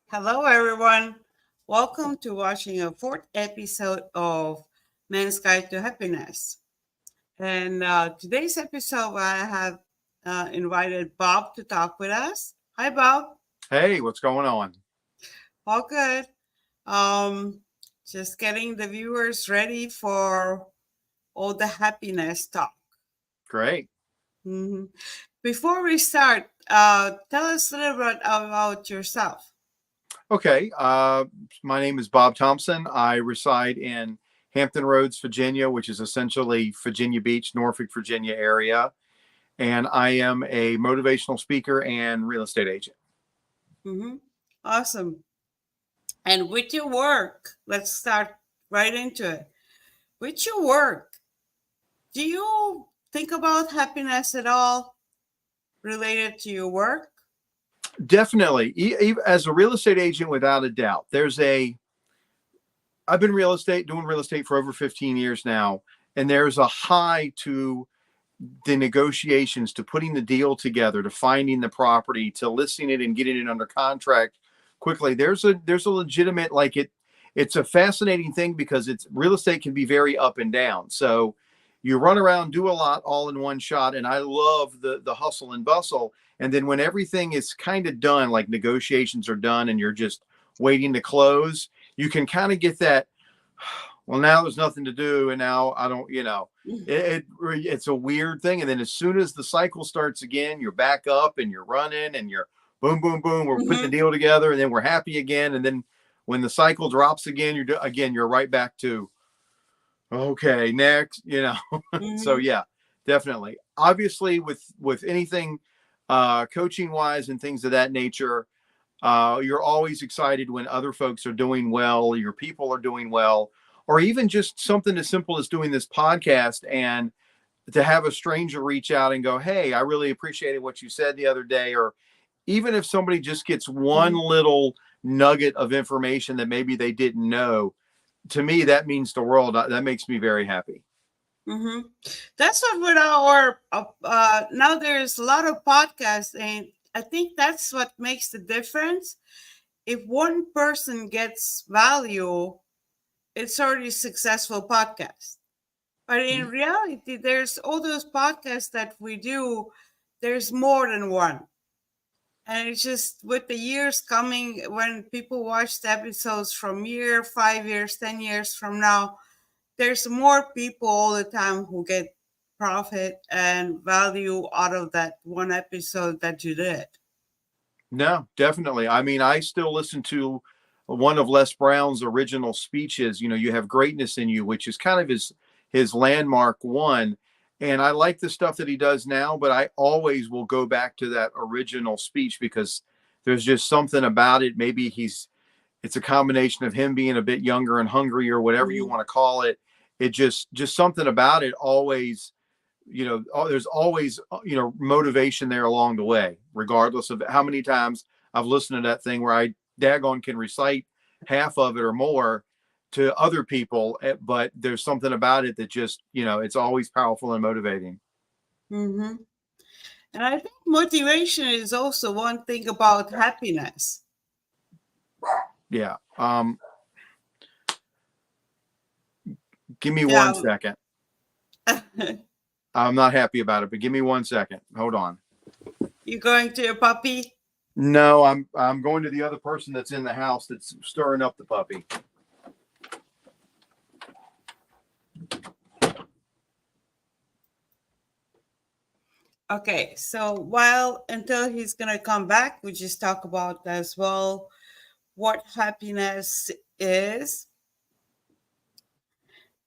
Hello, everyone. Welcome to watching a fourth episode of Men's Guide to Happiness. And today's episode, I have invited Bob to talk with us. Hi, Bob. Hey, what's going on? All good. Um, just getting the viewers ready for all the happiness talk. Great. Mhm. Before we start, tell us a little bit about yourself. Okay. My name is Bob Thompson. I reside in Hampton Roads, Virginia, which is essentially Virginia Beach, Norfolk, Virginia area. And I am a motivational speaker and real estate agent. Hmm. Awesome. And with your work, let's start right into it. With your work, do you think about happiness at all related to your work? Definitely. As a real estate agent, without a doubt, I've been doing real estate for over 15 years now. And there's a high to the negotiations, to putting the deal together, to finding the property, to listing it and getting it under contract quickly. There's a legitimate, it's a fascinating thing because it's real estate can be very up and down. So you run around, do a lot all in one shot, and I love the hustle and bustle. And then when everything is kind of done, like negotiations are done and you're just waiting to close, you can kind of get that, well, now there's nothing to do, and now I don't, it's a weird thing. And then as soon as the cycle starts again, you're back up and you're running and you're boom, boom, boom. We're putting the deal together, and then we're happy again. And then when the cycle drops again, you're right back to, okay, next. So Mm-hmm. yeah, definitely. Obviously, with anything coaching wise and things of that nature, you're always excited when other folks are doing well, your people are doing well, or even just something as simple as doing this podcast, and to have a stranger reach out and go, hey, I really appreciated what you said the other day. Or even if somebody just gets one Mm-hmm. little nugget of information that maybe they didn't know, to me, that means the world. That makes me very happy. Mm-hmm. That's what with our now there's a lot of podcasts, and I think that's what makes the difference. If one person gets value, it's already a successful podcast. But in reality, there's all those podcasts that we do, there's more than one. And it's just with the years coming, when people watch the episodes from year, 5 years, 10 years from now, there's more people all the time who get profit and value out of that one episode that you did. No, definitely. I mean, I still listen to one of Les Brown's original speeches. You have greatness in you, which is kind of his landmark one. And I like the stuff that he does now, but I always will go back to that original speech because there's just something about it. Maybe it's a combination of him being a bit younger and hungry, or whatever you Mhm. want to call it. It just something about it always, there's always, motivation there along the way, regardless of how many times I've listened to that thing where I daggone can recite half of it or more to other people. But there's something about it that just, it's always powerful and motivating. Mhm. And I think motivation is also one thing about happiness. Yeah. Give me Yeah. 1 second. I'm not happy about it, but give me 1 second. Hold on. You going to your puppy? No, I'm going to the other person that's in the house that's stirring up the puppy. Okay, so while until he's gonna come back, we just talk about as well what happiness is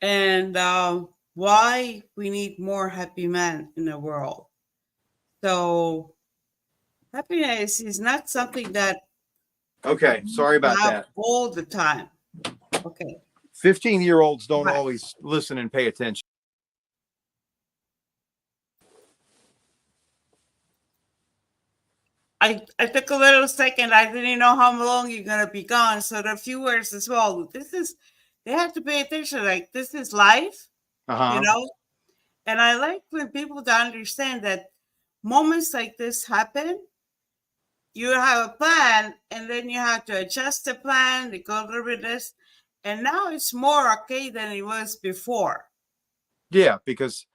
and why we need more happy men in the world. So happiness is not something that Okay, we sorry about have that. all the time. Okay. 15-year-olds don't Right. always listen and pay attention. I took a little second. I didn't know how long you're gonna be gone. So the viewers as well. They have to pay attention. Like this is life, you Uh-huh. know. And I like when people to understand that moments like this happen, you have a plan, and then you have to adjust the plan, to go a little bit this, and now it's more okay than it was before. Yeah, because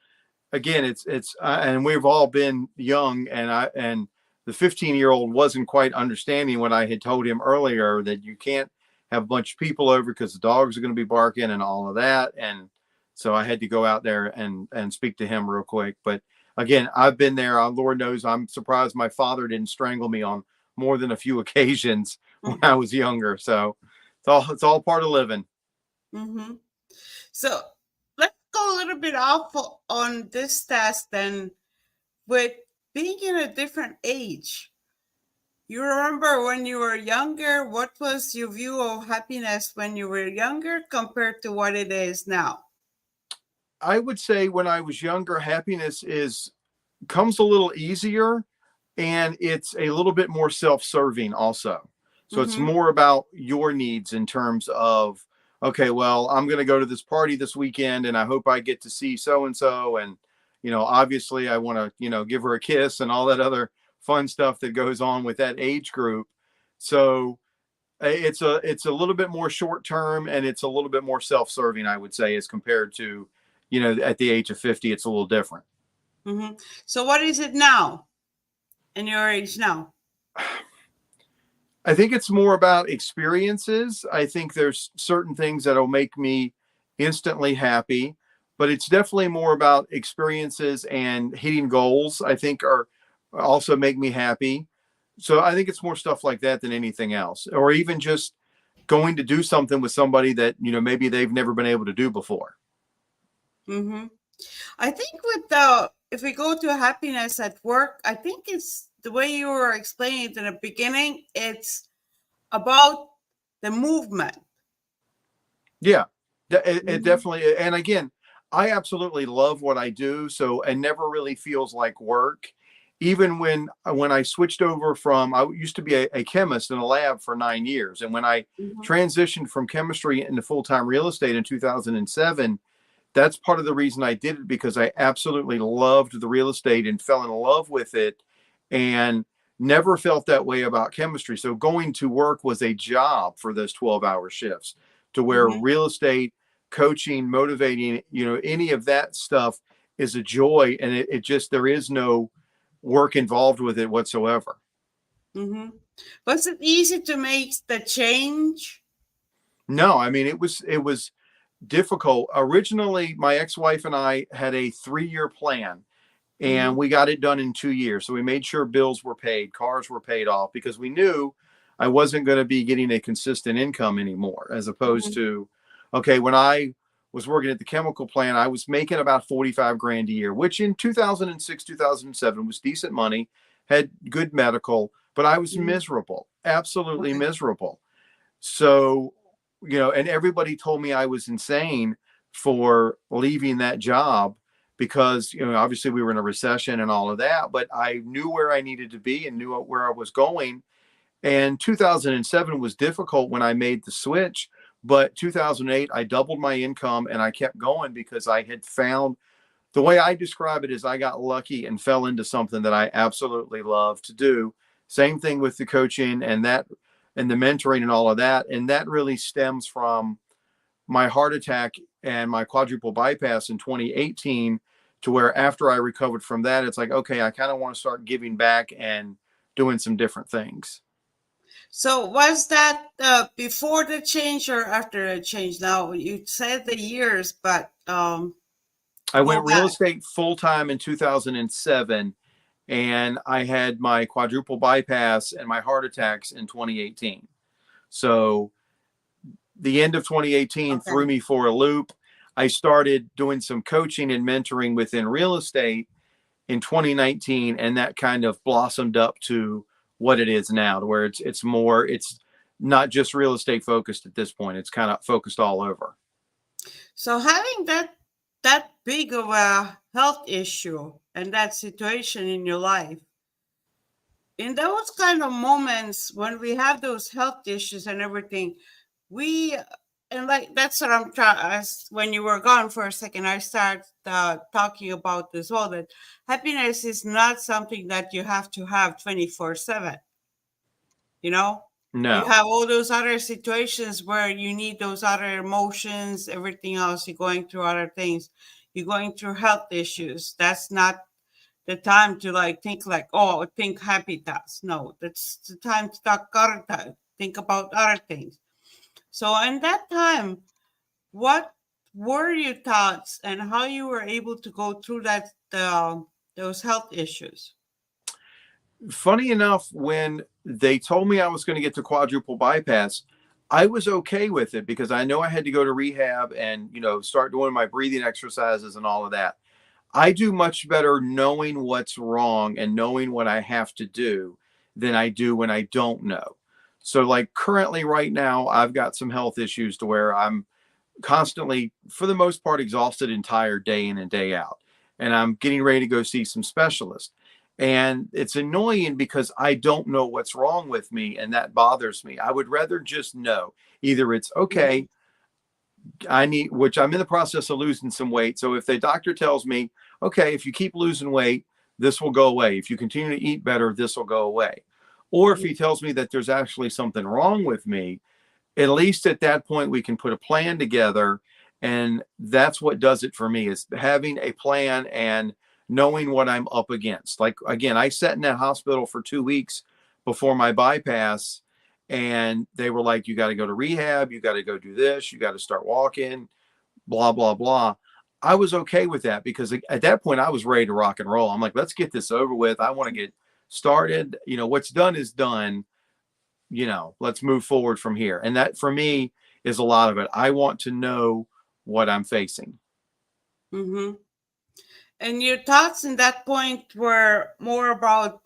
again, and we've all been young, and the 15-year-old wasn't quite understanding what I had told him earlier, that you can't have a bunch of people over because the dogs are going to be barking and all of that. And so I had to go out there and speak to him real quick. But again, I've been there. Lord knows, I'm surprised my father didn't strangle me on more than a few occasions when I was younger. So it's all part of living. Mm-hmm. So let's go a little bit off on this task then. With being in a different age, you remember when you were younger, what was your view of happiness when you were younger compared to what it is now? I would say when I was younger, happiness is comes a little easier, and it's a little bit more self-serving also. So it's Mm-hmm. more about your needs in terms of, okay, well, I'm going to go to this party this weekend and I hope I get to see so and so, and obviously I want to, give her a kiss and all that other fun stuff that goes on with that age group. So it's a little bit more short term, and it's a little bit more self-serving, I would say, as compared to, at the age of 50, it's a little different. Mm-hmm. So what is it now in your age now? I think it's more about experiences. I think there's certain things that'll make me instantly happy, but it's definitely more about experiences, and hitting goals, I think, are also make me happy. So I think it's more stuff like that than anything else, or even just going to do something with somebody that, maybe they've never been able to do before. Mm-hmm. I think with the if we go to happiness at work, I think it's the way you were explaining it in the beginning. It's about the movement. Yeah, it Mm-hmm. definitely. And again, I absolutely love what I do, so it never really feels like work. Even when I switched over from, I used to be a chemist in a lab for 9 years, and when I Mm-hmm. transitioned from chemistry into full-time real estate in 2007, that's part of the reason I did it, because I absolutely loved the real estate and fell in love with it, and never felt that way about chemistry. So going to work was a job for those 12-hour shifts, to where Mm-hmm. real estate, coaching, motivating, any of that stuff is a joy. And it just, there is no work involved with it whatsoever. Mm-hmm. Was it easy to make the change? No, I mean, it was difficult. Originally, my ex-wife and I had a 3-year plan, Mm-hmm. and we got it done in 2 years. So we made sure bills were paid, cars were paid off, because we knew I wasn't going to be getting a consistent income anymore, as opposed Mm-hmm. to, okay, when I was working at the chemical plant, I was making about 45 grand a year, which in 2006, 2007 was decent money, had good medical, but I was Mm-hmm. miserable, absolutely Okay. miserable. So, and everybody told me I was insane for leaving that job, because, obviously we were in a recession and all of that, but I knew where I needed to be and knew where I was going. And 2007 was difficult when I made the switch, but 2008, I doubled my income and I kept going, because I had found, the way I describe it is, I got lucky and fell into something that I absolutely love to do. Same thing with the coaching and the mentoring and all of that. And that really stems from my heart attack and my quadruple bypass in 2018, to where after I recovered from that, it's like, okay, I kind of want to start giving back and doing some different things. So was that before the change or after the change? Now you said the years, but I go went real back. estate full time in 2007, and I had my quadruple bypass and my heart attacks in 2018. So the end of 2018 threw Okay. me for a loop. I started doing some coaching and mentoring within real estate in 2019, and that kind of blossomed up to what it is now, to where it's not just real estate focused at this point. It's kind of focused all over. So having that big of a health issue and that situation in your life, in those kind of moments when we have those health issues and everything, we and like that's what I'm trying. As when you were gone for a second, I started talking about this all, that happiness is not something that you have to have 24/7. you know? You No. have all those other situations where you need those other emotions, everything else. You're going through other things. You're going through health issues. That's not the time to like think like, oh, think happy thoughts. No, that's the time to talk other time. Think about other things. So in that time, what were your thoughts and how you were able to go through that those health issues? Funny enough, when they told me I was going to get the quadruple bypass, I was okay with it because I know I had to go to rehab and, start doing my breathing exercises and all of that. I do much better knowing what's wrong and knowing what I have to do than I do when I don't know. So, like currently, right now, I've got some health issues to where I'm constantly, for the most part, exhausted and tired day in and day out. And I'm getting ready to go see some specialists. And it's annoying because I don't know what's wrong with me, and that bothers me. I would rather just know either it's Mhm. okay, which I'm in the process of losing some weight. So if the doctor tells me, okay, if you keep losing weight, this will go away. If you continue to eat better, this will go away. Or if Mhm. he tells me that there's actually something wrong with me, at least at that point we can put a plan together. And that's what does it for me, is having a plan and knowing what I'm up against. Like, again, I sat in that hospital for 2 weeks before my bypass, and they were like, you got to go to rehab, you got to go do this, you got to start walking, blah blah blah. I was okay with that because at that point I was ready to rock and roll. I'm like, let's get this over with. I want to get started. What's done is done. Let's move forward from here. And that for me is a lot of it. I want to know what I'm facing. Mhm. And your thoughts in that point were more about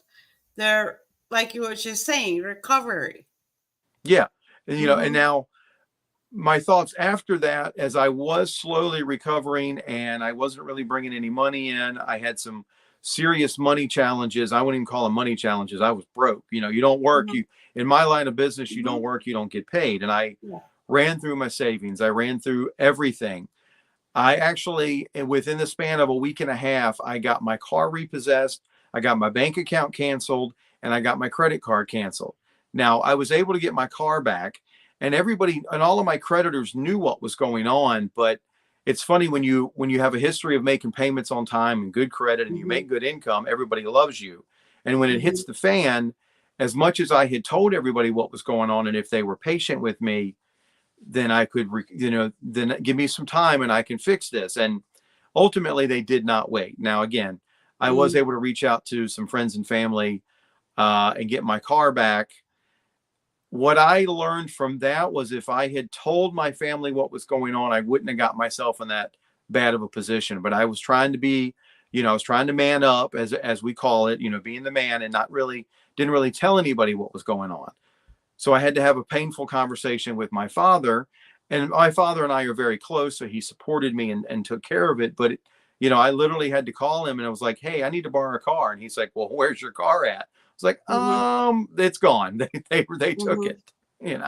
their, like you were just saying, recovery. Yeah. And Mhm. now my thoughts after that, as I was slowly recovering and I wasn't really bringing any money in, I had some serious money challenges. I wouldn't even call them money challenges. I was broke. You don't work. Mhm. In my line of business, you don't Mhm. work, you don't get paid. And I Yeah. ran through my savings. I ran through everything. I actually, within the span of a week and a half, I got my car repossessed, I got my bank account canceled, and I got my credit card canceled. Now, I was able to get my car back, and everybody and all of my creditors knew what was going on. But it's funny when you have a history of making payments on time and good credit and you Mhm. make good income, everybody loves you. And when it hits Mhm. the fan, as much as I had told everybody what was going on, and if they were patient with me, then I could, then give me some time and I can fix this. And ultimately, they did not wait. Now, again, I was Mhm. able to reach out to some friends and family and get my car back. What I learned from that was if I had told my family what was going on, I wouldn't have got myself in that bad of a position. But I was trying to be, I was trying to man up, as we call it, being the man, and not really didn't really tell anybody what was going on. So I had to have a painful conversation with my father. And my father and I are very close. So he supported me and took care of it. But, I literally had to call him and I was like, hey, I need to borrow a car. And he's like, well, where's your car at? I was like, Mhm. it's gone. They took Mhm. it,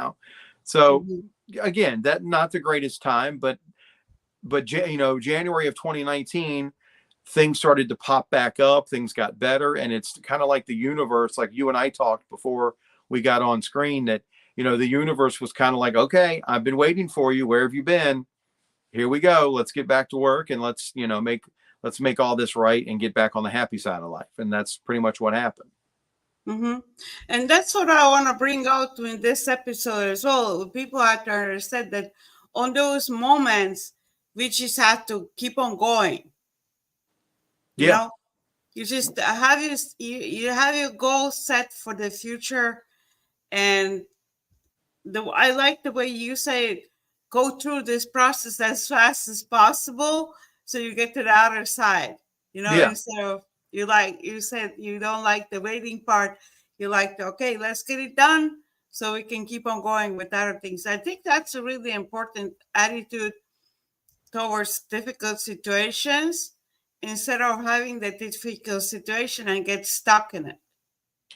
So Mhm. again, that not the greatest time, but January of 2019, things started to pop back up, things got better, and it's kind of like the universe, like you and I talked before we got on screen, that the universe was kind of like, okay, I've been waiting for you, where have you been? Here we go, let's get back to work, and let's make all this right and get back on the happy side of life. And that's pretty much what happened. Mhm. And that's what I want to bring out in this episode as well. People have to understand that on those moments, we just have to keep on going. You Yeah. know, you just have you have your goals set for the future, and I like the way you say go through this process as fast as possible so you get to the other side. Yeah. Instead of you said you don't like the waiting part, you like the okay, let's get it done so we can keep on going with other things. I think that's a really important attitude towards difficult situations instead of having the difficult situation and get stuck in it.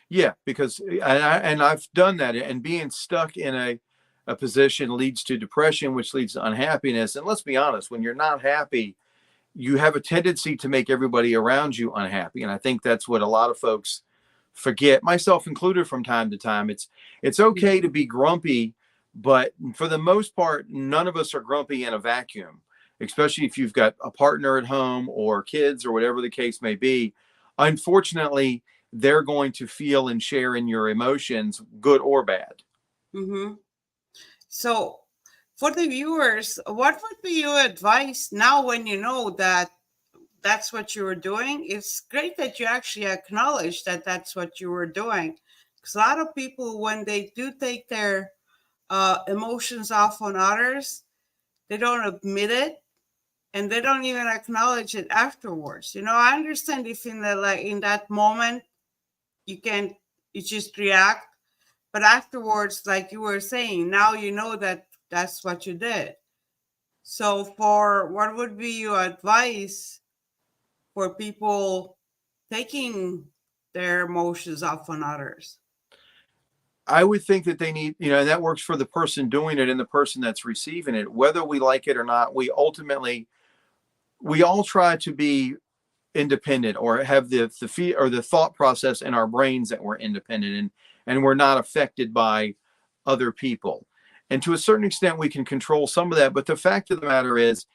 Yeah, because I've done that, and being stuck in a position leads to depression, which leads to unhappiness. And let's be honest, when you're not happy, you have a tendency to make everybody around you unhappy. And I think that's what a lot of folks forget, myself included from time to time. It's okay to be grumpy, but for the most part, none of us are grumpy in a vacuum, especially if you've got a partner at home or kids or whatever the case may be. Unfortunately, they're going to feel and share in your emotions, good or bad. Mm-hmm. So, for the viewers, what would be your advice now when you know that that's what you were doing? It's great that you actually acknowledge that that's what you were doing. Because a lot of people, when they do take their emotions off on others, they don't admit it and they don't even acknowledge it afterwards. I understand if in that moment you can you just react, but afterwards, like you were saying, now you know that that's what you did. So, for what would be your advice for people taking their emotions off on others? I would think that they need, that works for the person doing it and the person that's receiving it. Whether we like it or not, we all try to be independent or have the feel or the thought process in our brains that we're independent and we're not affected by other people. And to a certain extent, we can control some of that. But the fact of the matter is,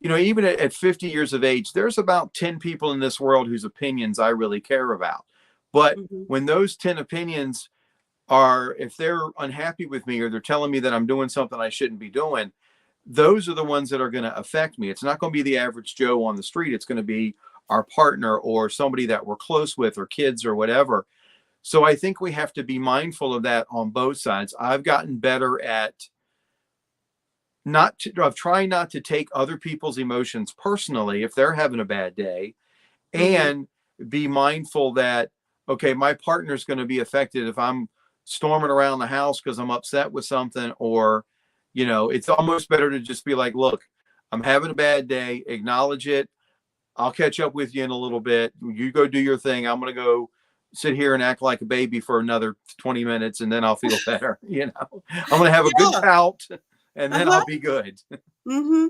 even at 50 years of age, there's about 10 people in this world whose opinions I really care about. But Mm-hmm. when those 10 opinions are, if they're unhappy with me or they're telling me that I'm doing something I shouldn't be doing, those are the ones that are going to affect me. It's not going to be the average Joe on the street. It's going to be our partner or somebody that we're close with or kids or whatever. So I think we have to be mindful of that on both sides. I've gotten better at of trying not to take other people's emotions personally if they're having a bad day, Mm-hmm. and be mindful that, okay, my partner's going to be affected if I'm storming around the house because I'm upset with something, or, it's almost better to just be like, look, I'm having a bad day, acknowledge it. I'll catch up with you in a little bit. You go do your thing. I'm going to go sit here and act like a baby for another 20 minutes and then I'll feel better. I'm going to have a good Yeah. pout and then Uh-huh. I'll be good. Mm-hmm.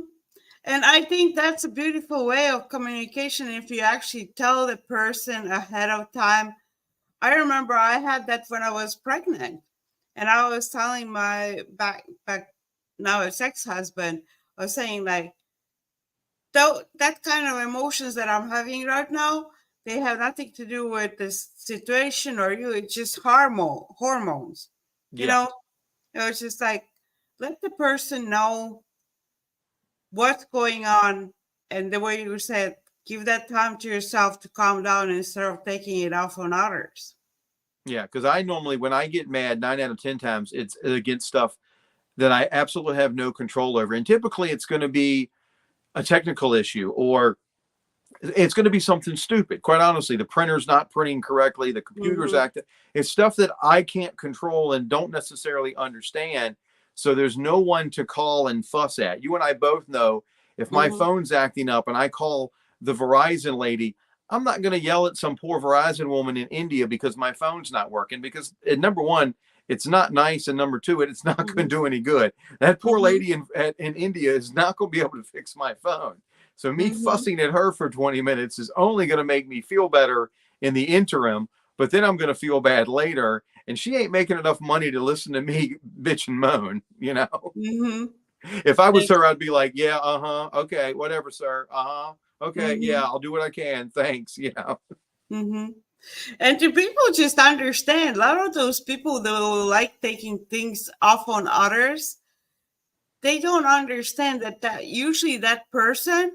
And I think that's a beautiful way of communication if you actually tell the person ahead of time. I remember I had that when I was pregnant, and I was telling my back now it's ex-husband, I was saying like, though that kind of emotions that I'm having right now, they have nothing to do with this situation or you. It's just hormones. You Yeah. know, it was just like let the person know what's going on, and the way you said, give that time to yourself to calm down instead of taking it off on others. Yeah. Because I normally, when I get mad, 9 out of 10 times, it's against stuff that I absolutely have no control over. And typically it's going to be a technical issue, or it's going to be something stupid. Quite honestly, the printer's not printing correctly, the computer's Mm-hmm. acting. It's stuff that I can't control and don't necessarily understand. So there's no one to call and fuss at. You and I both know if my Mm-hmm. phone's acting up and I call the Verizon lady, I'm not going to yell at some poor Verizon woman in India because my phone's not working. Because number one, it's not nice, and number two, it's not going Mm-hmm. to do any good. That poor Mm-hmm. lady in India is not going to be able to fix my phone. So me Mm-hmm. fussing at her for 20 minutes is only going to make me feel better in the interim, but then I'm going to feel bad later. And she ain't making enough money to listen to me bitch and moan. Mm-hmm. If I was Yes. her, I'd be like, yeah, okay, whatever, sir. Okay, yeah, Mm-hmm. I'll do what I can. Thanks. Mm-hmm. And do people just understand? A lot of those people that will like taking things off on others, they don't understand that usually that person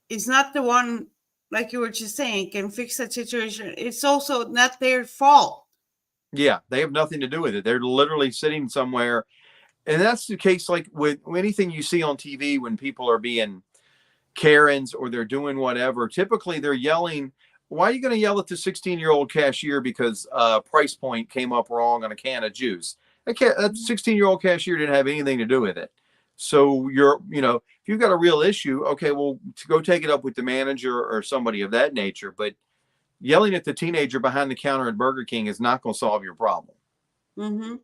is not the one, like you were just saying, can fix that situation. It's also not their fault. Yeah, they have nothing to do with it. They're literally sitting somewhere. And that's the case like with anything you see on TV when people are being Karens or they're doing whatever. Typically, they're yelling. Why are you going to yell at the 16-year-old cashier because price point came up wrong on a can of juice? That 16-year-old cashier didn't have anything to do with it. So if you've got a real issue, okay, well, to go take it up with the manager or somebody of that nature. But yelling at the teenager behind the counter at Burger King is not going to solve your problem. Mm-hmm.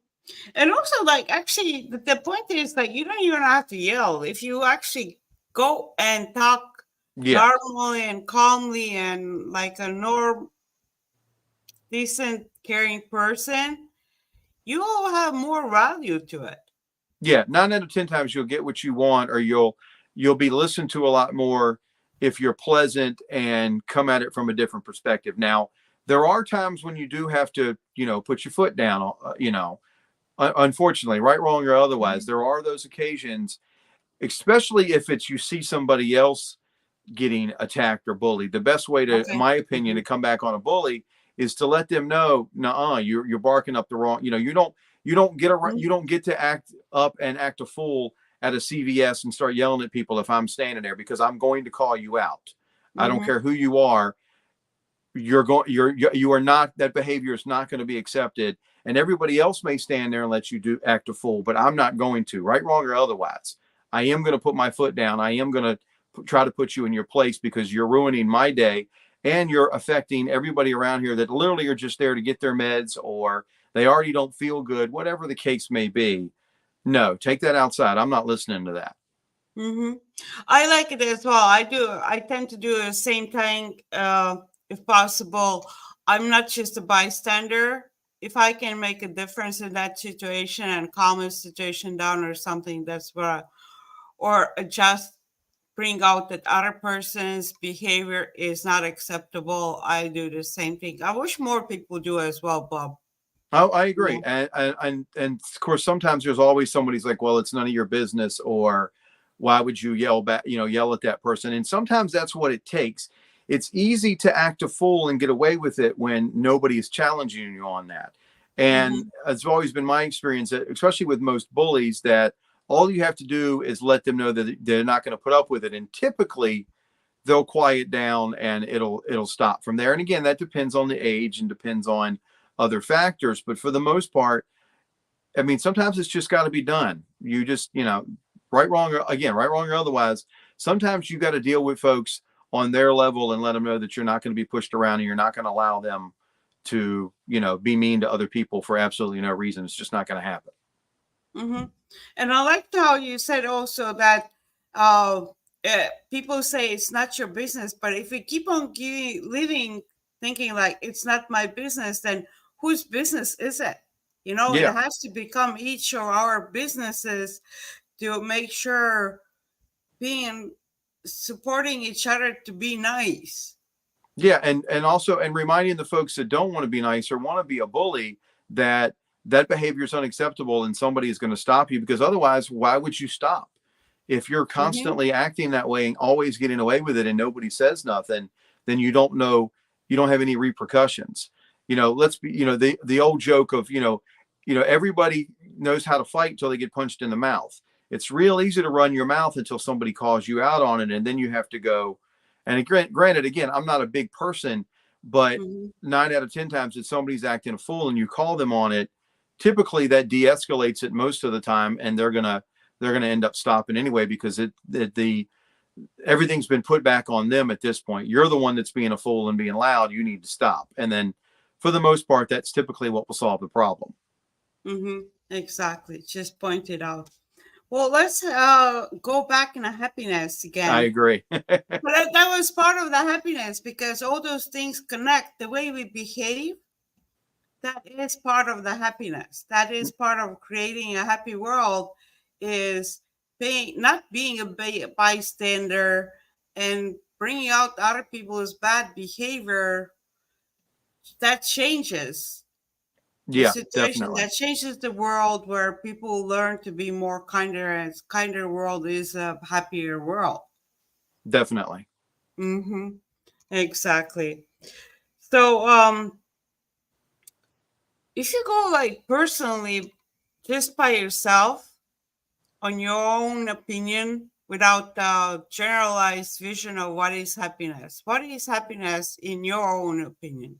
And also, like, actually, the point is, like, you don't even have to yell. If you actually go and talk Yeah, normally and calmly and like a decent, caring person, you will have more value to it. Yeah, 9 out of 10 times you'll get what you want, or you'll be listened to a lot more if you're pleasant and come at it from a different perspective. Now, there are times when you do have to, put your foot down. Unfortunately, right, wrong, or otherwise, Mhm. there are those occasions, especially if it's you see somebody else getting attacked or bullied. The best way to, in Okay. my opinion, Hmm. to come back on a bully is to let them know, nah, you're barking up the wrong. You don't get to act up and act a fool at a CVS and start yelling at people if I'm standing there, because I'm going to call you out. I don't Hmm. care who you are. You are not, that behavior is not going to be accepted, and everybody else may stand there and let you do act a fool, but I'm not going to, right, wrong, or otherwise. I am going to put my foot down. I am going to try to put you in your place, because you're ruining my day, and you're affecting everybody around here that literally are just there to get their meds, or they already don't feel good, whatever the case may be. No, take that outside. I'm not listening to that. Hmm. I like it as well. I do. I tend to do the same thing, if possible. I'm not just a bystander. If I can make a difference in that situation and calm a situation down or something, that's what or adjust, bring out that other person's behavior is not acceptable. I do the same thing. I wish more people do as well, Bob. Oh, I agree, Yeah. and of course, sometimes there's always somebody's like, "Well, it's none of your business," or "Why would you yell back? Yell at that person?" And sometimes that's what it takes. It's easy to act a fool and get away with it when nobody is challenging you on that. And Hmm. it's always been my experience, especially with most bullies, that all you have to do is let them know that they're not going to put up with it, and typically they'll quiet down and it'll stop from there. And again, that depends on the age and depends on other factors, but for the most part, I mean, sometimes it's just got to be done. You just, right, wrong, or again, right, wrong, or otherwise, sometimes you got to deal with folks on their level and let them know that you're not going to be pushed around, and you're not going to allow them to, be mean to other people for absolutely no reason. It's just not going to happen. Hmm. And I liked how you said also that uh, people say it's not your business, but if we keep on living thinking like it's not my business, then whose business is it? It Yeah. has to become each of our businesses to make sure being supporting each other to be nice. Yeah, and also, and reminding the folks that don't want to be nice or want to be a bully, that that behavior is unacceptable, and somebody is going to stop you, because otherwise, why would you stop? If you're Hmm. constantly acting that way and always getting away with it and nobody says nothing, then you don't know, you don't have any repercussions. Let's be, the old joke of, everybody knows how to fight until they get punched in the mouth. It's real easy to run your mouth until somebody calls you out on it, and then you have to go. And granted, again, I'm not a big person, but Hmm. 9 out of 10 times, if somebody's acting a fool and you call them on it, typically that de-escalates it most of the time, and they're gonna end up stopping anyway, because the everything's been put back on them at this point. You're the one that's being a fool and being loud. You need to stop. And then, for the most part, that's typically what will solve the problem. Hmm. Exactly. Just pointed out. Well, let's go back in a happiness I again. agree. But that was part of the happiness because all those things connect. The way we behave, that is part of the happiness. That is part of creating a happy world. Is being not being a bystander and bringing out other people's bad behavior. That changes the Yeah, situation. definitely. That changes the world where people learn to be more kinder, and kinder world is a happier world. Definitely. Mm-hmm. Exactly. So, if you go like personally, just by yourself, on your own opinion, without the generalized vision of what is happiness in your own opinion?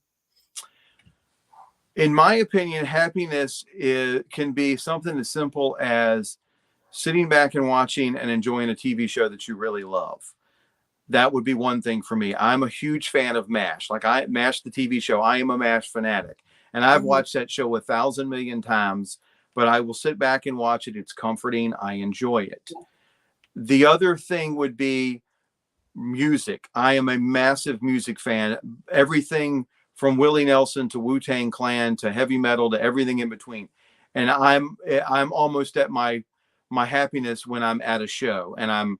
In my opinion, happiness can be something as simple as sitting back and watching and enjoying a TV show that you really love. That would be one thing for me. I'm a huge fan of MASH. Like, MASH, the TV show. I am a MASH fanatic, and I've Mm-hmm. watched that show 1,000 million times. But I will sit back and watch it. It's comforting. I enjoy it. The other thing would be music. I am a massive music fan. Everything from Willie Nelson to Wu-Tang Clan to heavy metal to everything in between. And I'm almost at my happiness when I'm at a show and I'm,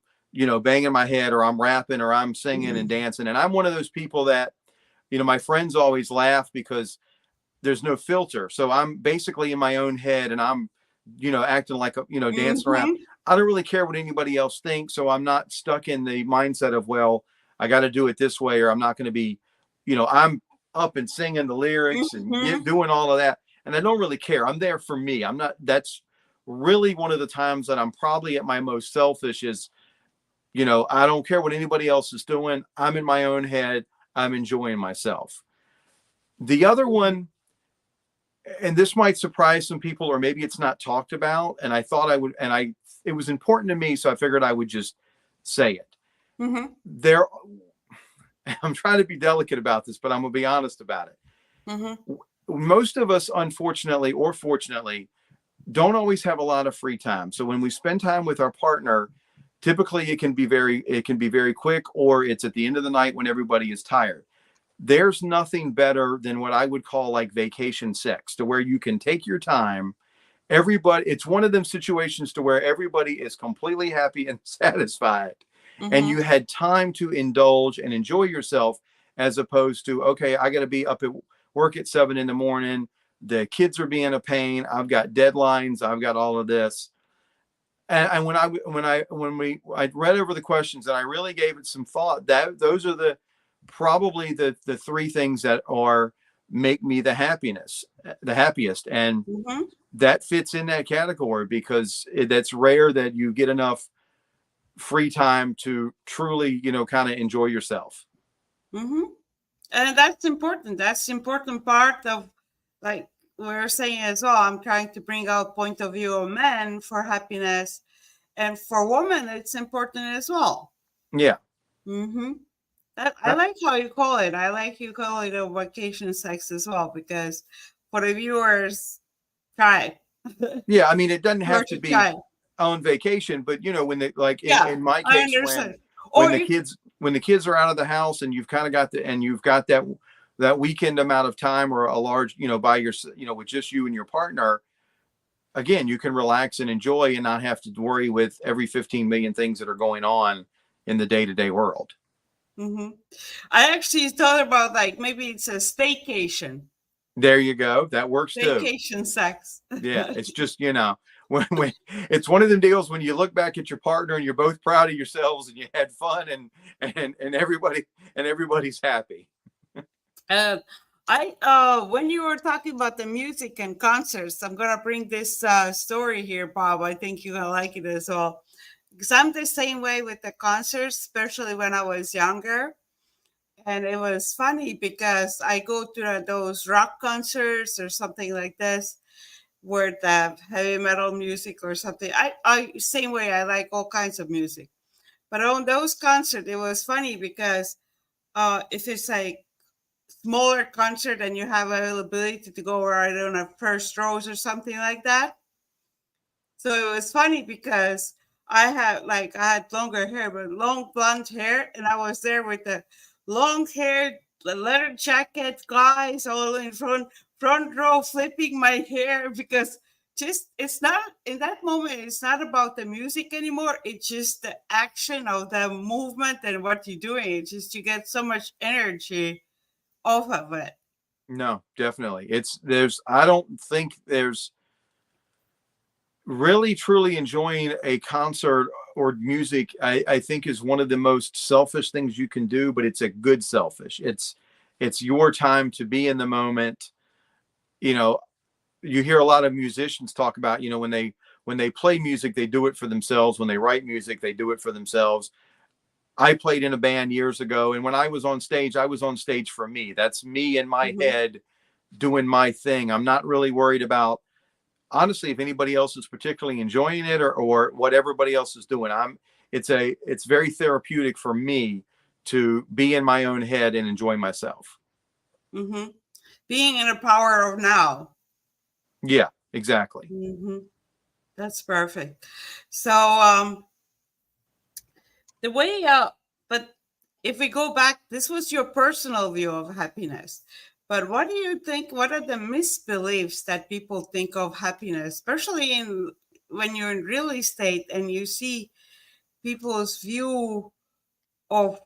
banging my head, or I'm rapping, or I'm singing and dancing. And I'm one of those people that, my friends always laugh because there's no filter. So I'm basically in my own head, and I'm, acting like, dancing around. Mm-hmm. I don't really care what anybody else thinks. So I'm not stuck in the mindset of, well, I got to do it this way, or I'm not going to be, I'm up and singing the lyrics and Mm-hmm. doing all of that. And I don't really care. I'm there for me. I'm not, that's really one of the times that I'm probably at my most selfish is, I don't care what anybody else is doing. I'm in my own head. I'm enjoying myself. The other one, and this might surprise some people, or maybe it's not talked about, and I thought I would, it was important to me, so I figured I would just say it. Mm-hmm. There, I'm trying to be delicate about this, but I'm gonna be honest about it. Mm-hmm. Most of us, unfortunately or fortunately, don't always have a lot of free time. So when we spend time with our partner, typically it can be very quick, or it's at the end of the night when everybody is tired. There's nothing better than what I would call like vacation sex, to where you can take your time. Everybody, it's one of them situations to where everybody is completely happy and satisfied, and Mm-hmm. you had time to indulge and enjoy yourself, as opposed to, okay, I got to be up at work at 7 a.m. The kids are being a pain. I've got deadlines. I've got all of this. And I read over the questions and I really gave it some thought, that those are probably the three things that are make me the happiest. And Mm-hmm. that fits in that category because that's rare that you get enough free time to truly, kind of enjoy yourself. Mm-hmm. And that's important. That's the important part of, like we're saying as well. I'm trying to bring out point of view of men for happiness, and for women, it's important as well. Yeah. Mm-hmm. I like how you call it. I like you call it a vacation sex as well, because for the viewers, try it. Yeah. I mean, it doesn't Or have to to be try it. on vacation, but when they, like Yeah, in my I case, when understand. when Or the you, kids when the kids are out of the house and you've got that weekend amount of time, or a large, by your, with just you and your partner, again, you can relax and enjoy and not have to worry with every 15 million things that are going on in the day-to-day world. hmm I actually thought about, like, maybe it's a staycation, There you go. That works too. staycation sex. Yeah, it's just, when it's one of them deals when you look back at your partner and you're both proud of yourselves and you had fun, and everybody's happy. Uh, when you were talking about the music and concerts, I'm gonna bring this story here, Bob. I think you're gonna like it as well, because I'm the same way with the concerts, especially when I was younger. And it was funny because I go to those rock concerts or something like this, where the heavy metal music or something. I same way, I like all kinds of music. But on those concerts, it was funny because if it's like smaller concert and you have availability to go right on a first rows or something like that. So it was funny because I had longer hair, but long blonde hair, and I was there with the long hair, the leather jacket guys all in front row flipping my hair, because just it's not in that moment, it's not about the music anymore. It's just the action of the movement and what you're doing. It's just you get so much energy off of it. No, definitely. I don't think there's really truly enjoying a concert or music. I think is one of the most selfish things you can do, but it's a good selfish. It's your time to be in the moment. You know, you hear a lot of musicians talk about, when they play music, they do it for themselves. When they write music, they do it for themselves. I played in a band years ago, and when I was on stage for me. That's me in my Mhm. head doing my thing. I'm not really worried about, honestly, if anybody else is particularly enjoying it, or what everybody else is doing. It's very therapeutic for me to be in my own head and enjoy myself. Mhm. Being in the power of now. Yeah, exactly. Mhm. That's perfect. So the way but if we go back, this was your personal view of happiness. But what do you think? What are the misbeliefs that people think of happiness, especially in when you're in real estate and you see people's view of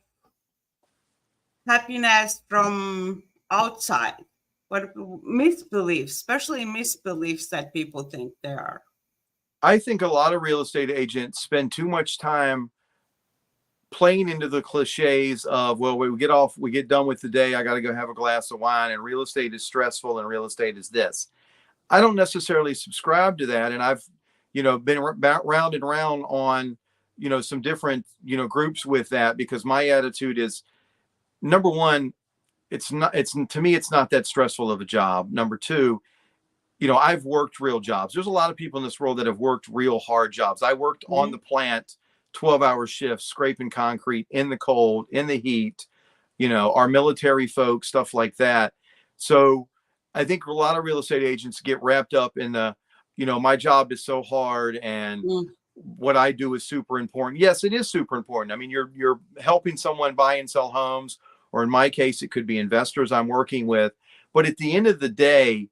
happiness from outside? What misbeliefs, especially misbeliefs that people think there are? I think a lot of real estate agents spend too much time playing into the cliches of, well, we get done with the day, I got to go have a glass of wine, and real estate is stressful, and real estate is this. I don't necessarily subscribe to that, and I've, been round and round on, some different, groups with that, because my attitude is, number one, it's to me, it's not that stressful of a job. Number two, I've worked real jobs. There's a lot of people in this world that have worked real hard jobs. I worked on the plant, 12-hour shifts, scraping concrete in the cold, in the heat, our military folks, stuff like that. So I think a lot of real estate agents get wrapped up in the, my job is so hard and Mm. what I do is super important. Yes, it is super important. I mean, you're helping someone buy and sell homes, or in my case, it could be investors I'm working with. But at the end of the day,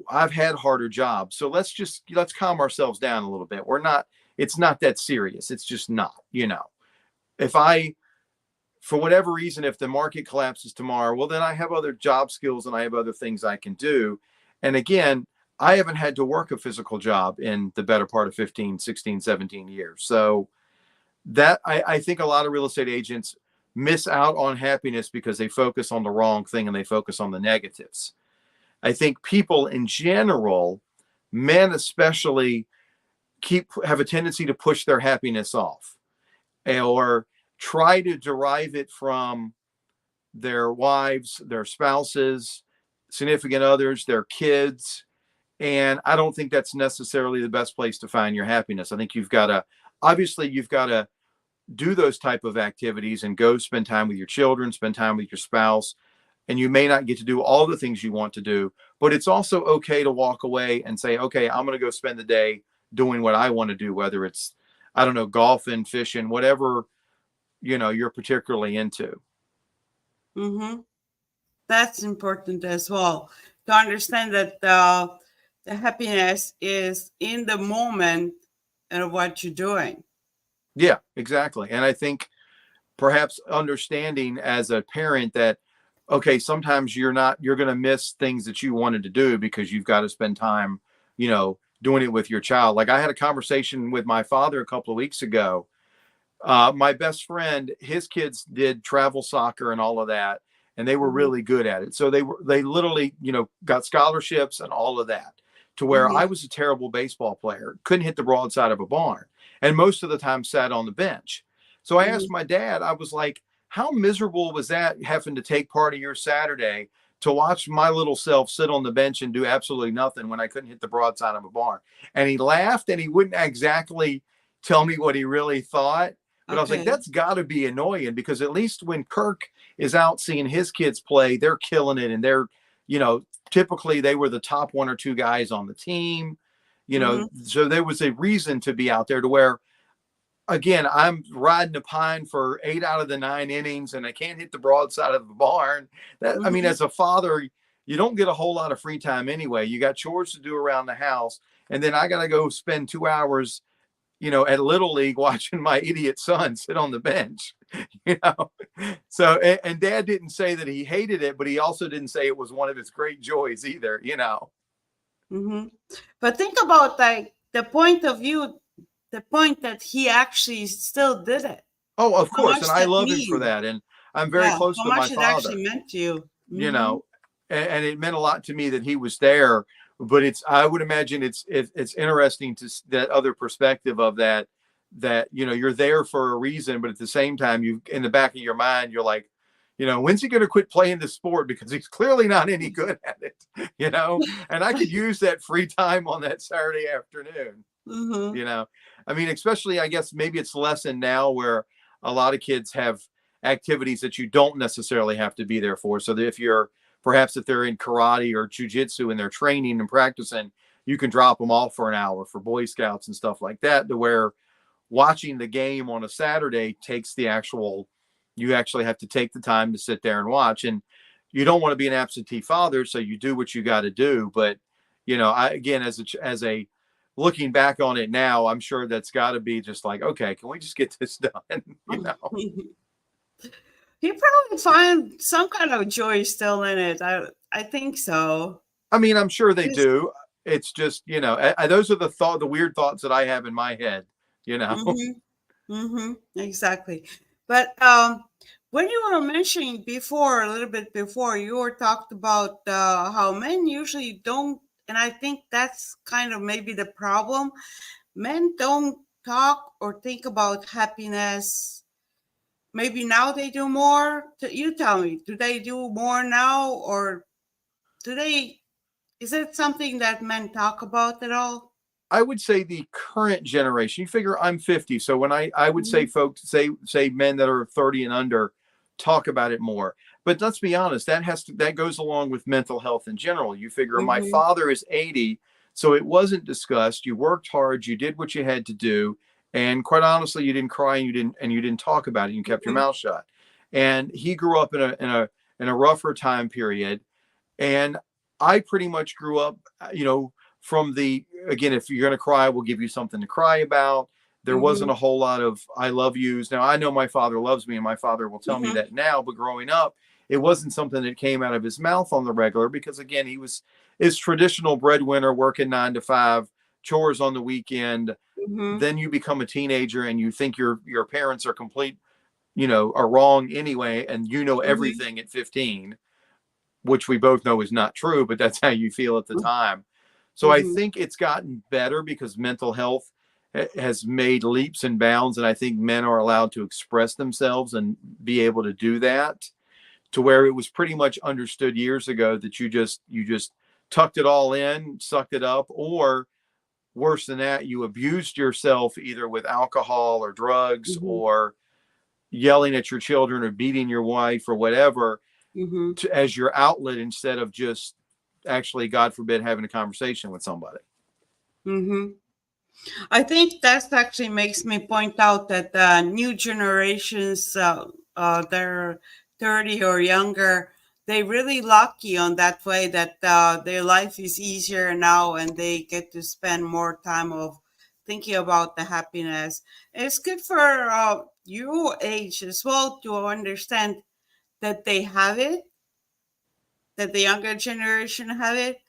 I've had harder jobs. So let's calm ourselves down a little bit. It's not that serious. It's just not, if for whatever reason, if the market collapses tomorrow, well, then I have other job skills and I have other things I can do. And again, I haven't had to work a physical job in the better part of 15, 16, 17 years. So that I think a lot of real estate agents miss out on happiness because they focus on the wrong thing and they focus on the negatives. I think people in general, men especially, have a tendency to push their happiness off or try to derive it from their wives, their spouses, significant others, their kids. And I don't think that's necessarily the best place to find your happiness. I think you've got to do those type of activities and go spend time with your children, spend time with your spouse. And you may not get to do all the things you want to do, but it's also okay to walk away and say, okay, I'm going to go spend the day doing what I want to do, whether it's, I don't know, golfing, fishing, whatever, you're particularly into. Mm-hmm. That's important as well, to understand that the happiness is in the moment and what you're doing. Yeah, exactly. And I think perhaps understanding as a parent that, okay, sometimes you're going to miss things that you wanted to do because you've got to spend time, doing it with your child. Like I had a conversation with my father a couple of weeks ago. My best friend, his kids did travel soccer and all of that, and they were Mm-hmm. really good at it. So they literally, got scholarships and all of that, to where Mm-hmm. I was a terrible baseball player, couldn't hit the broadside of a barn, and most of the time sat on the bench. So I asked Mm-hmm. my dad, I was like, how miserable was that, having to take part of your Saturday to watch my little self sit on the bench and do absolutely nothing when I couldn't hit the broadside of a barn? And he laughed, and he wouldn't exactly tell me what he really thought. But I was like, Okay. that's got to be annoying, because at least when Kirk is out seeing his kids play, they're killing it. And they're, typically they were the top one or two guys on the team, Mm-hmm. so there was a reason to be out there, to where, again, I'm riding a pine for 8 out of the 9 innings and I can't hit the broadside of the barn. I mean, Mm-hmm. as a father, you don't get a whole lot of free time anyway. You got chores to do around the house. And then I got to go spend 2 hours at Little League watching my idiot son sit on the bench, you know. So, and Dad didn't say that he hated it, but he also didn't say it was one of his great joys either. Mm-hmm. But think about like the point of view, the point that he actually still did it. Oh, of How course. And much I that love him for mean? that. And I'm very Yeah. close How to my much it father, actually meant to you. you Mm-hmm. know, and it meant a lot to me that he was there. But I would imagine it's interesting that other perspective of that you're there for a reason, but at the same time, you, in the back of your mind, you're like, when's he going to quit playing the sport, because he's clearly not any good at it. And I could use that free time on that Saturday afternoon. Mm-hmm. you know I mean, especially, I guess maybe it's lessened now, where a lot of kids have activities that you don't necessarily have to be there for. So that if they're in karate or jujitsu and they're training and practicing, you can drop them off for an hour for Boy Scouts and stuff like that, to where watching the game on a Saturday takes you actually have to take the time to sit there and watch. And you don't want to be an absentee father, so you do what you got to do. But I, again, as a looking back on it now, I'm sure that's got to be just like, okay, can we just get this done? You probably find some kind of joy still in it. I think so. I mean, I'm sure they Just, do. It's just, those are the weird thoughts that I have in my head, you know. exactly. But when you were mentioning before, a little bit before, you were talked about how men usually don't, and I think that's kind of maybe the problem. Men don't talk or think about happiness. Maybe now they do more. You tell me, do they do more now, or do they? Is it something that men talk about at all? I would say the current generation, you figure I'm 50. So when I would say Mm-hmm. folks, say men that are 30 and under talk about it more. But let's be honest, that goes along with mental health in general. You figure my Mm-hmm. father is 80, so it wasn't discussed. You worked hard, you did what you had to do, and quite honestly, you didn't cry and you didn't talk about it. You kept your Mm-hmm. mouth shut. And he grew up in a rougher time period, and I pretty much grew up, from the, again, if you're going to cry, we'll give you something to cry about. There wasn't Mm-hmm. a whole lot of I love yous. Now, I know my father loves me and my father will tell me Mm-hmm. that now, but growing up, it wasn't something that came out of his mouth on the regular because, again, he was his traditional breadwinner working 9 to 5, chores on the weekend. Mm-hmm. Then you become a teenager and you think your parents are are wrong anyway, and Mm-hmm. everything at 15, which we both know is not true, but that's how you feel at the time. So I Mm-hmm. think it's gotten better because mental health has made leaps and bounds. And I think men are allowed to express themselves and be able to do that, to where it was pretty much understood years ago that you just tucked it all in, sucked it up, or worse than that, you abused yourself either with alcohol or drugs Mm-hmm. or yelling at your children or beating your wife or whatever, Mm-hmm. as your outlet instead of just actually, God forbid, having a conversation with somebody. Mm-hmm. I think that actually makes me point out that new generations, they're 30 or younger, they really lucky on that way that their life is easier now and they get to spend more time of thinking about the happiness. It's good for your age as well to understand that they have it, that the younger generation have it,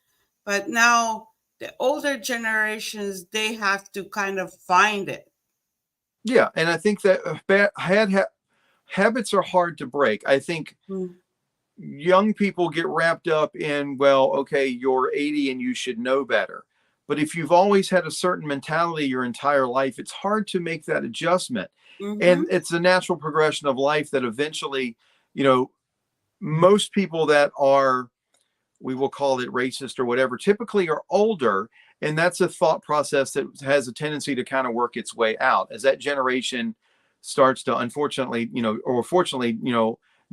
but now the older generations they have to kind of find it. Yeah, and I think that habits are hard to break. I think Mm, young people get wrapped up in, well, okay, you're 80 and you should know better. But if you've always had a certain mentality your entire life, it's hard to make that adjustment. mm-hmm, And it's a natural progression of life that eventually, you know, most people that are, we will call it racist or whatever, typically are older. And that's a thought process that has a tendency to kind of work its way out as that generation starts to, unfortunately, or fortunately,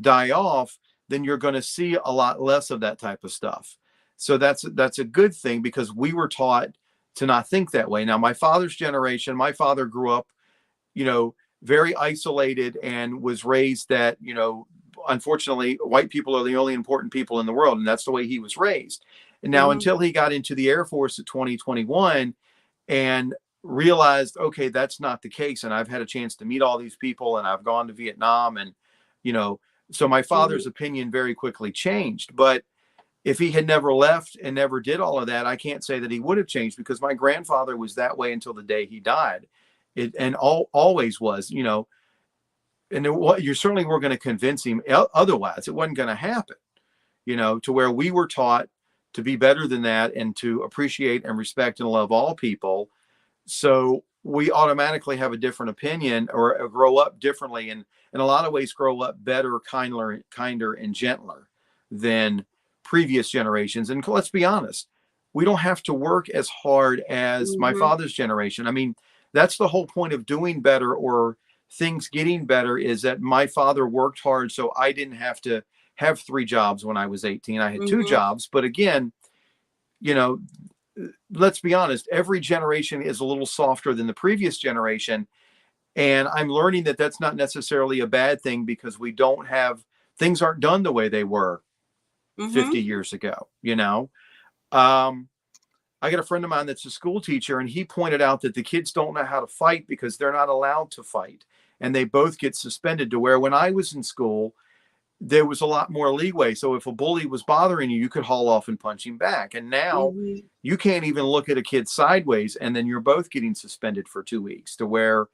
die off. Then you're going to see a lot less of that type of stuff. So that's a good thing because we were taught to not think that way. Now, my father's generation, my father grew up, you know, very isolated and was raised that, unfortunately, white people are the only important people in the world. And that's the way he was raised. And now, mm-hmm, until he got into the Air Force at 2021 and realized, okay, that's not the case. And I've had a chance to meet all these people and I've gone to Vietnam and, you know, so my mm-hmm, father's opinion very quickly changed. But if he had never left and never did all of that, I can't say that he would have changed because my grandfather was that way until the day he died. Always was, and you certainly weren't going to convince him otherwise. It wasn't going to happen, to where we were taught to be better than that and to appreciate and respect and love all people. So we automatically have a different opinion or grow up differently, and in a lot of ways grow up better, kinder and gentler than previous generations. And let's be honest, we don't have to work as hard as my mm-hmm, father's generation. I mean, that's the whole point of doing better or things getting better, is that my father worked hard so I didn't have to have 3 jobs when I was 18. I had 2 jobs. But again, you know, let's be honest, every generation is a little softer than the previous generation. And I'm learning that that's not necessarily a bad thing because we don't have, things aren't done the way they were Mm-hmm. 50 years ago, you know. Um, I got a friend of mine that's a school teacher, and he pointed out that the kids don't know how to fight because they're not allowed to fight. And they both get suspended, to where when I was in school, there was a lot more leeway. So if a bully was bothering you, you could haul off and punch him back. And now Mm-hmm. you can't even look at a kid sideways, and then you're both getting suspended for 2 weeks. To where,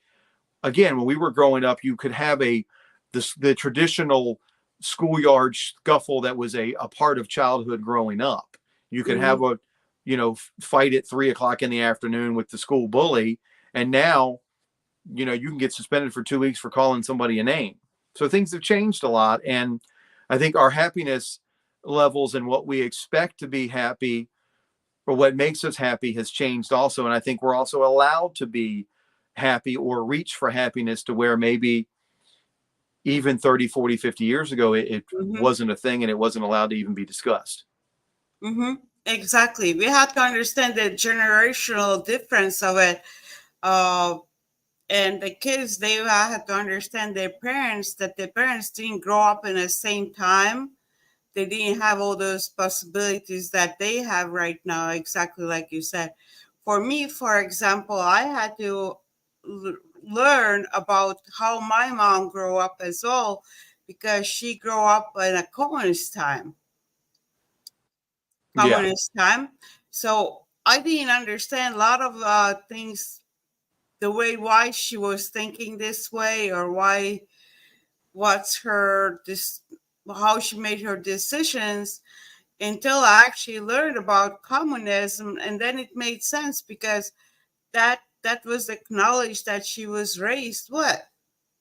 again, when we were growing up, you could have the traditional schoolyard scuffle that was a part of childhood growing up. You could have Mm-hmm. a, fight at 3 o'clock in the afternoon with the school bully, and now, you can get suspended for 2 weeks for calling somebody a name. So things have changed a lot, and I think our happiness levels and what we expect to be happy, or what makes us happy, has changed also. And I think we're also allowed to be happy or reach for happiness, to where maybe even 30, 40, 50 years ago, it Mm-hmm. wasn't a thing, and it wasn't allowed to even be discussed. Mm-hmm. Exactly. We have to understand the generational difference of it. Uh, and the kids, they have to understand their parents, that their parents didn't grow up in the same time. They didn't have all those possibilities that they have right now, exactly like you said. For me, for example, I had to learn about how my mom grew up as well, because she grew up in a Yeah. communist time. So I didn't understand a lot of things, the way why she was thinking this way, or why, what's her this, how she made her decisions, until I actually learned about communism, and then it made sense, because that was the knowledge that she was raised with.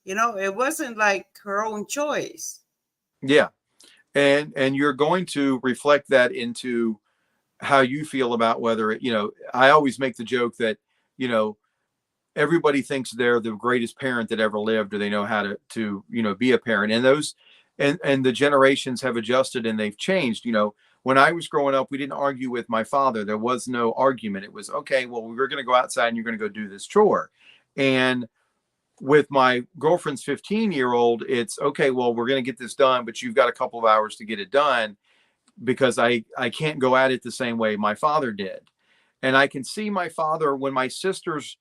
It wasn't like her own choice. Yeah. And you're going to reflect that into how you feel about whether I always make the joke that, you know, everybody thinks they're the greatest parent that ever lived, or they know how to be a parent. And those, and the generations have adjusted and they've changed. When I was growing up, we didn't argue with my father. There was no argument. It was, okay, well, we're going to go outside and you're going to go do this chore. And with my girlfriend's 15-year-old, it's, okay, well, we're going to get this done, but you've got a couple of hours to get it done, because I can't go at it the same way my father did. And I can see my father, when my sister's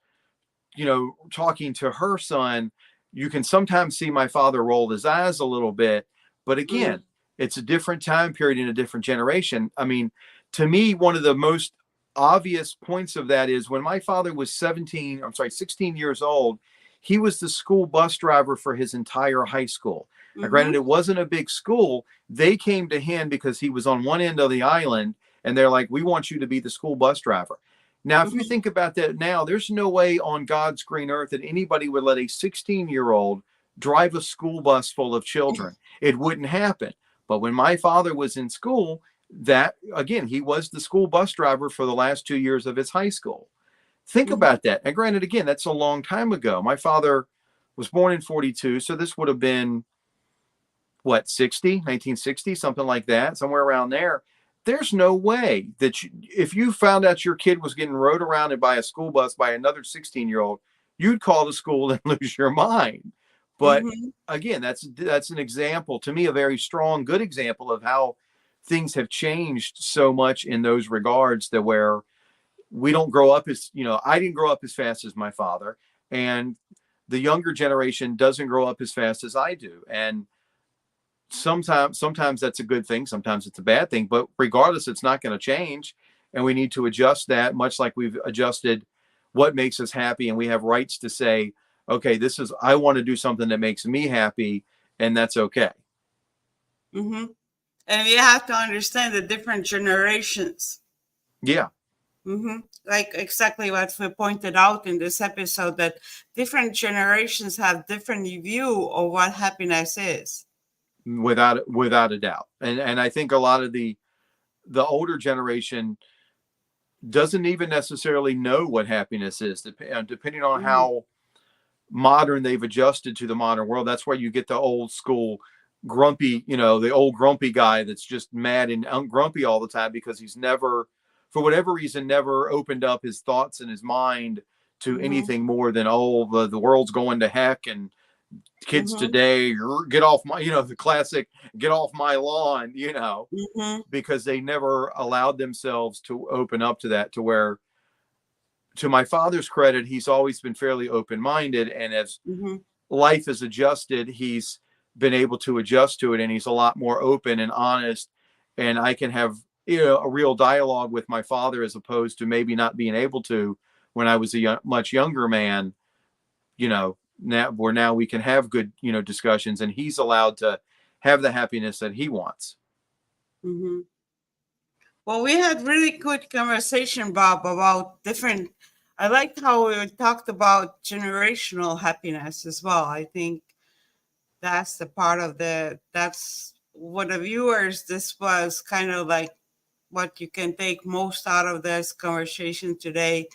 talking to her son, you can sometimes see my father roll his eyes a little bit. But Mm-hmm. again, it's a different time period in a different generation. I mean, to me, one of the most obvious points of that is when my father was 16 years old, he was the school bus driver for his entire high school. Now, granted, Mm-hmm. it wasn't a big school. They came to him because he was on one end of the island, and they're like, we want you to be the school bus driver. Now, if you Mm-hmm. think about that now, there's no way on God's green earth that anybody would let a 16-year-old drive a school bus full of children. It wouldn't happen. But when my father was in school, that, again, he was the school bus driver for the last 2 years of his high school. Think Mm-hmm. about that. And granted, again, that's a long time ago. My father was born in 42, so this would have been, what, 1960, something like that, somewhere around there. There's no way that if you found out your kid was getting rode around by a school bus by another 16-year-old, you'd call the school and lose your mind. But Mm-hmm. again, that's an example, to me, a very strong, good example of how things have changed so much in those regards, that where we don't grow up as, I didn't grow up as fast as my father, and the younger generation doesn't grow up as fast as I do. And sometimes that's a good thing, sometimes it's a bad thing, but regardless, it's not going to change. And we need to adjust that, much like we've adjusted what makes us happy. And we have rights to say, okay, I want to do something that makes me happy, and that's okay. Mm-hmm. And we have to understand the different generations. Yeah. Mm-hmm. Like exactly what we pointed out in this episode, that different generations have different view of what happiness is. Without a doubt. And I think a lot of the older generation doesn't even necessarily know what happiness is, depending on Mm-hmm. how modern they've adjusted to the modern world. That's why you get the old school grumpy, the old grumpy guy that's just mad and grumpy all the time, because he's never, for whatever reason, never opened up his thoughts and his mind to Mm-hmm. anything more than, oh, the world's going to heck, and Kids Mm-hmm. today, get off my, the classic, get off my lawn, Mm-hmm. because they never allowed themselves to open up to that, to where, to my father's credit, he's always been fairly open minded. And as Mm-hmm. life has adjusted, he's been able to adjust to it, and he's a lot more open and honest. And I can have, a real dialogue with my father, as opposed to maybe not being able to when I was a much younger man. Now we can have good, discussions, and he's allowed to have the happiness that he wants. Mm-hmm. Well, we had really good conversation, Bob, about different. I liked how we talked about generational happiness as well. I think that's the part of that's what the viewers. This was kind of like what you can take most out of this conversation today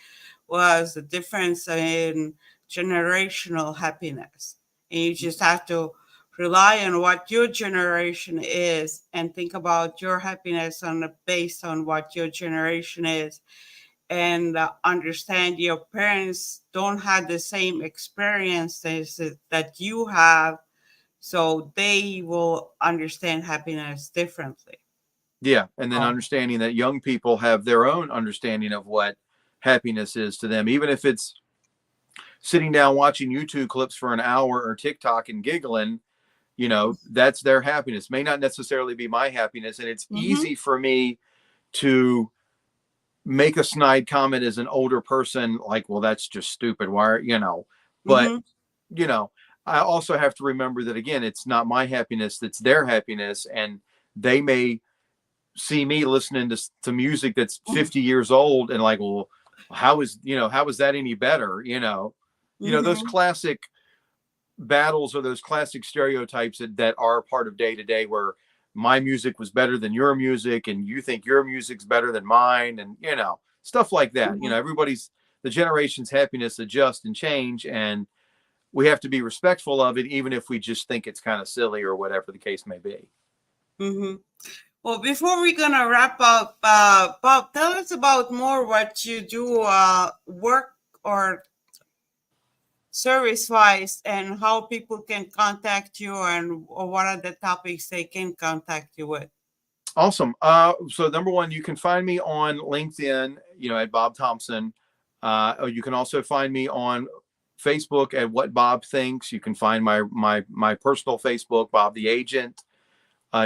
was the difference in generational happiness. And you just have to rely on what your generation is and think about your happiness based on what your generation is, and understand your parents don't have the same experiences that you have, so they will understand happiness differently. Yeah, and then understanding that young people have their own understanding of what happiness is to them, even if it's sitting down watching YouTube clips for an hour, or TikTok and giggling. That's their happiness. May not necessarily be my happiness, and it's Mm-hmm. easy for me to make a snide comment as an older person, like, well, that's just stupid. But Mm-hmm. you know, I also have to remember that, again, it's not my happiness, it's their happiness. And they may see me listening to music that's 50 years old, and like, well, how is that any better? Those Mm-hmm. classic battles, or those classic stereotypes that are part of day to day, where my music was better than your music, and you think your music's better than mine, and stuff like that. Mm-hmm. Everybody's, the generation's happiness adjust and change, and we have to be respectful of it, even if we just think it's kind of silly, or whatever the case may be. Mm-hmm. Well, before we're gonna wrap up, Bob, tell us about more what you do, work or service wise, and how people can contact you, and or what are the topics they can contact you with. Awesome. So number one, you can find me on LinkedIn, at Bob Thompson. You can also find me on Facebook at What Bob Thinks. You can find my personal Facebook, Bob the Agent.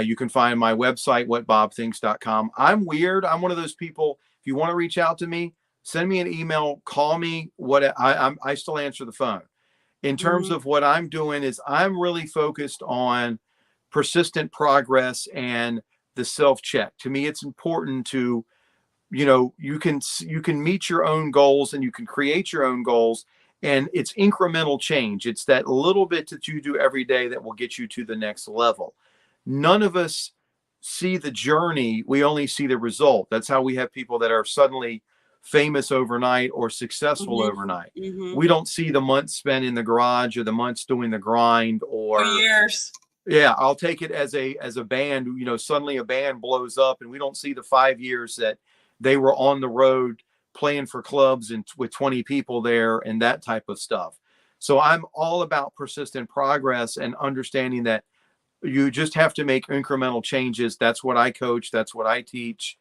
You can find my website, whatbobthinks.com. I'm weird. I'm one of those people. If you want to reach out to me, send me an email, call me. I still answer the phone. In terms Mm-hmm. of what I'm doing, is I'm really focused on persistent progress and the self check. To me, it's important to, you can meet your own goals, and you can create your own goals, and it's incremental change. It's that little bit that you do every day that will get you to the next level. None of us see the journey, we only see the result. That's how we have people that are suddenly famous overnight, or successful Mm-hmm. overnight. Mm-hmm. We don't see the months spent in the garage, or the months doing the grind, For or years. yeah, I'll take it as a band. Suddenly a band blows up, and we don't see the 5 years that they were on the road playing for clubs and with 20 people there, and that type of stuff. So I'm all about persistent progress, and understanding that you just have to make incremental changes. That's what I coach. That's what I teach.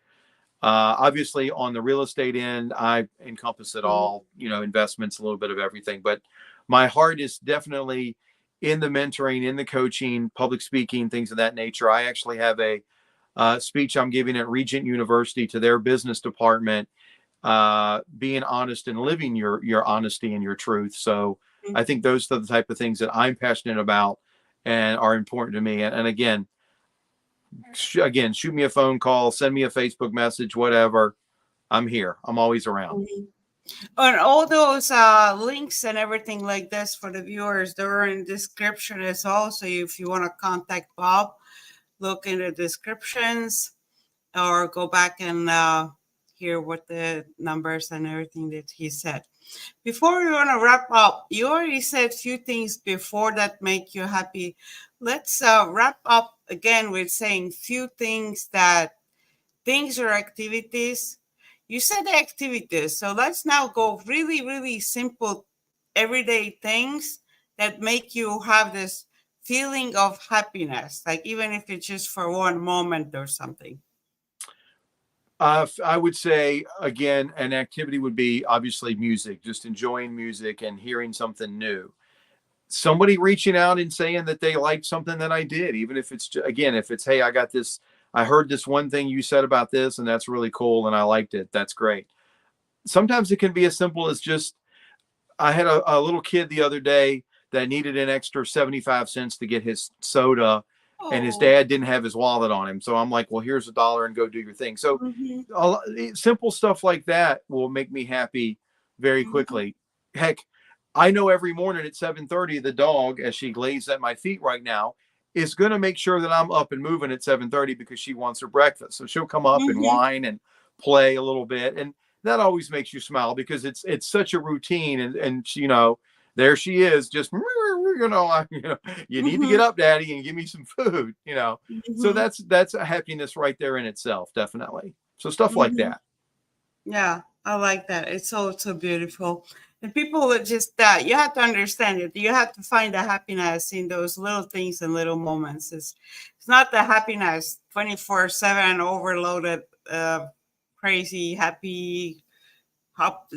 Obviously, on the real estate end, I encompass it Mm-hmm. all, investments, a little bit of everything. But my heart is definitely in the mentoring, in the coaching, public speaking, things of that nature. I actually have a speech I'm giving at Regent University to their business department, being honest and living your honesty and your truth. So I think those are the type of things that I'm passionate about and are important to me. And again, shoot me a phone call, send me a Facebook message, whatever. I'm here. I'm always around. Mm-hmm. And all those links and everything like this for the viewers, they're in description as well. So if you want to contact Bob, look in the descriptions, or go back and hear what the numbers and everything that he said. Before we want to wrap up, you already said a few things before that make you happy. Let's wrap up again with saying few things or activities. You said activities, so let's now go really, really simple, everyday things that make you have this feeling of happiness, like even if it's just for one moment or something? I would say again, an activity would be obviously music, just enjoying music and hearing something new. Somebody reaching out and saying that they liked something that I did, even if it's again, if it's, hey, I got this, I heard this one thing you said about this, and that's really cool, and I liked it. That's great. Sometimes it can be as simple as just, I had a little kid the other day that needed an extra 75 cents to get his soda, and his Oh. dad didn't have his wallet on him. So I'm like, well, here's $1 and go do your thing. So Mm-hmm. simple stuff like that will make me happy very Mm-hmm. quickly. Heck, I know every morning at 7:30, the dog, as she glazes at my feet right now, is going to make sure that I'm up and moving at 7:30 because she wants her breakfast. So she'll come up and Mm-hmm. whine and play a little bit, and that always makes you smile because it's such a routine, and she, there she is, just you need to Mm-hmm. get up, daddy, and give me some food. So Mm-hmm. that's a happiness right there in itself, definitely. So stuff like Mm-hmm. that. Yeah, I like that. It's so so beautiful. And people would just that you have to understand it. You have to find the happiness in those little things and little moments. It's not the happiness 24/7 overloaded, crazy, happy,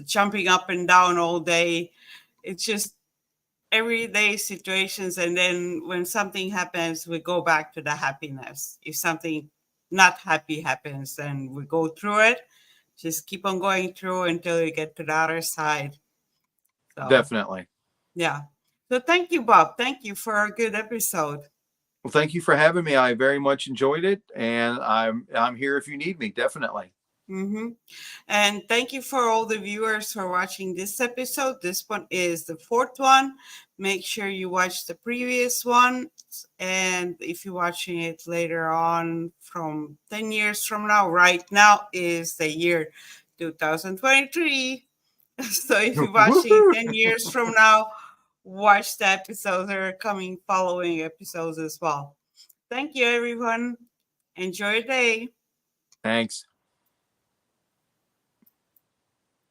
jumping up and down all day. It's just everyday situations, and then when something happens, we go back to the happiness. If something not happy happens, then we go through it, just keep on going through until you get to the other side. So Definitely. yeah, so thank you, Bob. Thank you for a good episode. Well, thank you for having me. I very much enjoyed it, and I'm here if you need me. Definitely. Mm-hmm. And thank you for all the viewers for watching this episode. This one is the fourth one. Make sure you watch the previous one. And if you're watching it later on, from 10 years from now, right now is the year 2023. So if you're watching Woohoo! 10 years from now, watch the episodes that are coming, following episodes as well. Thank you, everyone. Enjoy your day. Thanks.